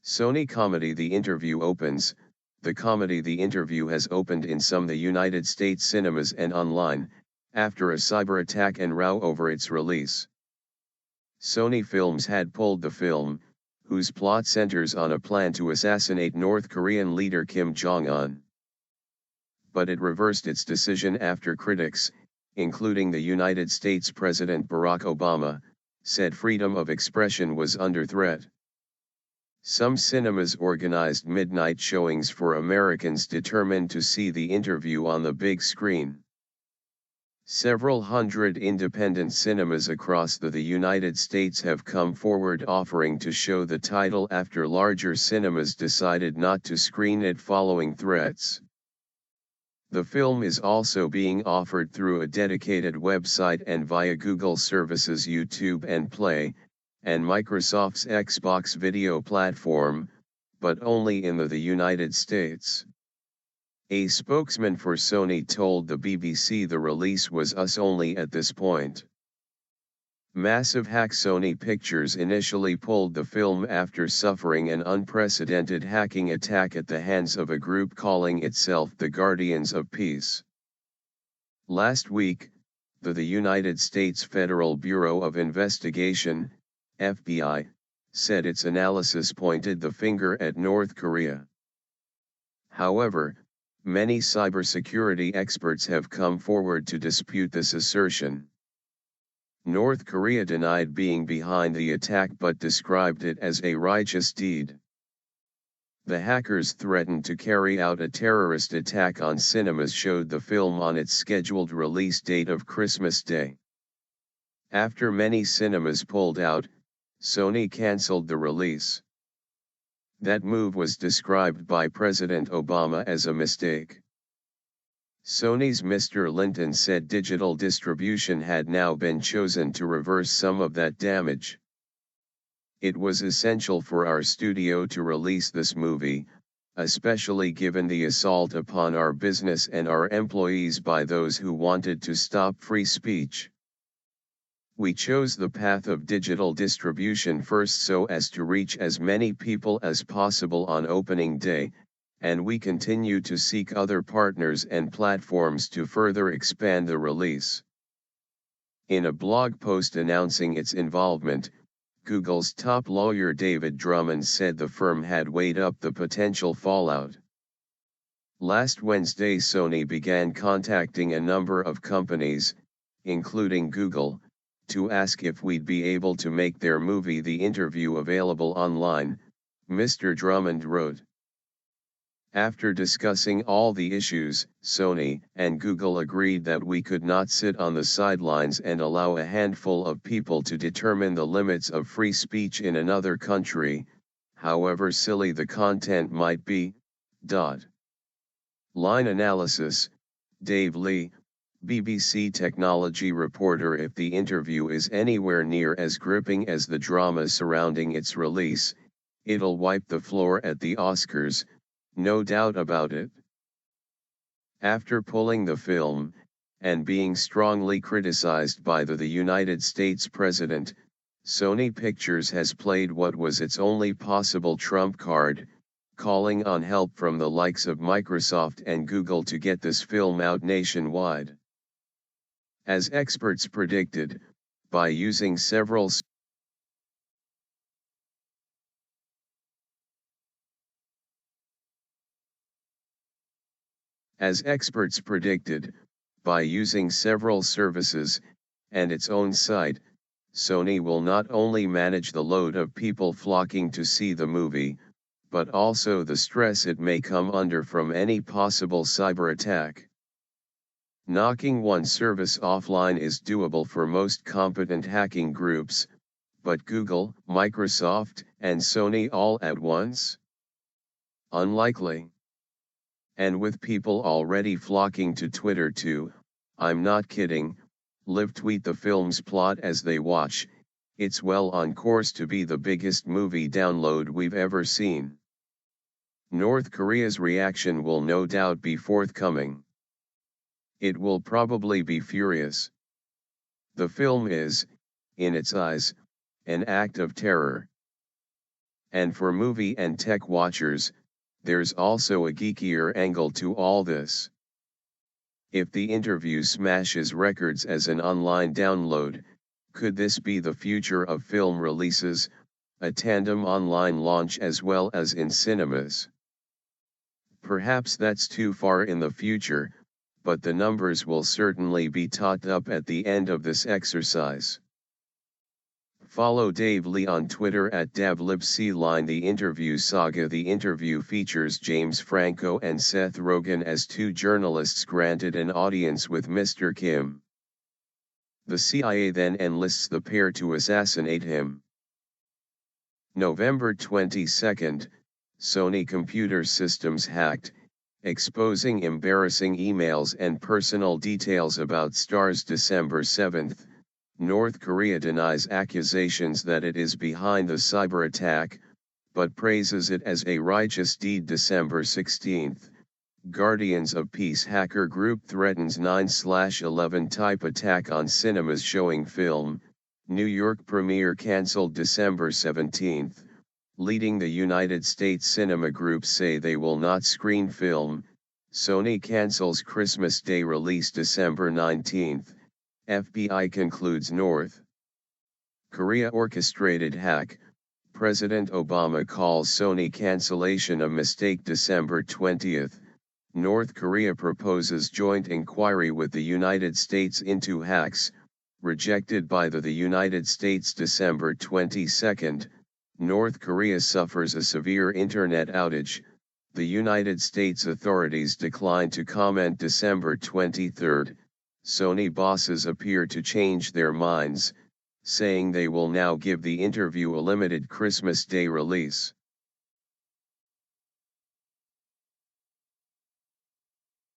Sony comedy The Interview opens. The comedy The Interview has opened in some the United States cinemas and online, after a cyber attack and row over its release. Sony Films had pulled the film, whose plot centers on a plan to assassinate North Korean leader Kim Jong-un. But it reversed its decision after critics, including the United States President Barack Obama, said freedom of expression was under threat. Some cinemas organized midnight showings for Americans determined to see The Interview on the big screen. Several hundred independent cinemas across the United States have come forward offering to show the title after larger cinemas decided not to screen it following threats. The film is also being offered through a dedicated website and via Google services YouTube and Play, and Microsoft's Xbox video platform, but only in the United States. A spokesman for Sony told the BBC the release was US only at this point. Massive hack Sony Pictures initially pulled the film after suffering an unprecedented hacking attack at the hands of a group calling itself the Guardians of Peace. Last week, the United States Federal Bureau of Investigation, FBI, said its analysis pointed the finger at North Korea. However, many cybersecurity experts have come forward to dispute this assertion. North Korea denied being behind the attack but described it as a righteous deed. The hackers threatened to carry out a terrorist attack on cinemas showed the film on its scheduled release date of Christmas Day. After many cinemas pulled out, Sony canceled the release. That move was described by President Obama as a mistake. Sony's Mr. Linton said digital distribution had now been chosen to reverse some of that damage. It was essential for our studio to release this movie, especially given the assault upon our business and our employees by those who wanted to stop free speech. We chose the path of digital distribution first so as to reach as many people as possible on opening day, and we continue to seek other partners and platforms to further expand the release. In a blog post announcing its involvement, Google's top lawyer David Drummond said the firm had weighed up the potential fallout. Last Wednesday, Sony began contacting a number of companies, including Google, to ask if we'd be able to make their movie The Interview available online, Mr. Drummond wrote. After discussing all the issues, Sony and Google agreed that we could not sit on the sidelines and allow a handful of people to determine the limits of free speech in another country, however silly the content might be. Line analysis, Dave Lee, BBC technology reporter. If The Interview is anywhere near as gripping as the drama surrounding its release, it'll wipe the floor at the Oscars, no doubt about it. After pulling the film, and being strongly criticized by the United States President, Sony Pictures has played what was its only possible trump card, calling on help from the likes of Microsoft and Google to get this film out nationwide. As experts predicted, by using several services, and its own site, Sony will not only manage the load of people flocking to see the movie, but also the stress it may come under from any possible cyber attack. Knocking one service offline is doable for most competent hacking groups, but Google, Microsoft, and Sony all at once? Unlikely. And with people already flocking to Twitter to, I'm not kidding, live tweet the film's plot as they watch, it's well on course to be the biggest movie download we've ever seen. North Korea's reaction will no doubt be forthcoming. It will probably be furious. The film is, in its eyes, an act of terror. And for movie and tech watchers, there's also a geekier angle to all this. If the interview smashes records as an online download, could this be the future of film releases, a tandem online launch as well as in cinemas? Perhaps that's too far in the future, but the numbers will certainly be totted up at the end of this exercise. Follow Dave Lee on Twitter at @DavLibCline. The Interview Saga. The interview features James Franco and Seth Rogen as two journalists granted an audience with Mr. Kim. The CIA then enlists the pair to assassinate him. November 22, Sony computer systems hacked, exposing embarrassing emails and personal details about stars. December 7, North Korea denies accusations that it is behind the cyber attack, but praises it as a righteous deed. December 16, Guardians of Peace hacker group threatens 9/11 type attack on cinemas showing film. New York premiere cancelled. December 17, leading the United States cinema groups say they will not screen film. Sony cancels Christmas Day release. December 19, FBI concludes North Korea orchestrated hack. President Obama calls Sony cancellation a mistake. December 20, North Korea proposes joint inquiry with the United States into hacks, rejected by the United States. December 22, North Korea suffers a severe internet outage. The United States authorities decline to comment. December 23, Sony bosses appear to change their minds, saying they will now give the interview a limited Christmas Day release.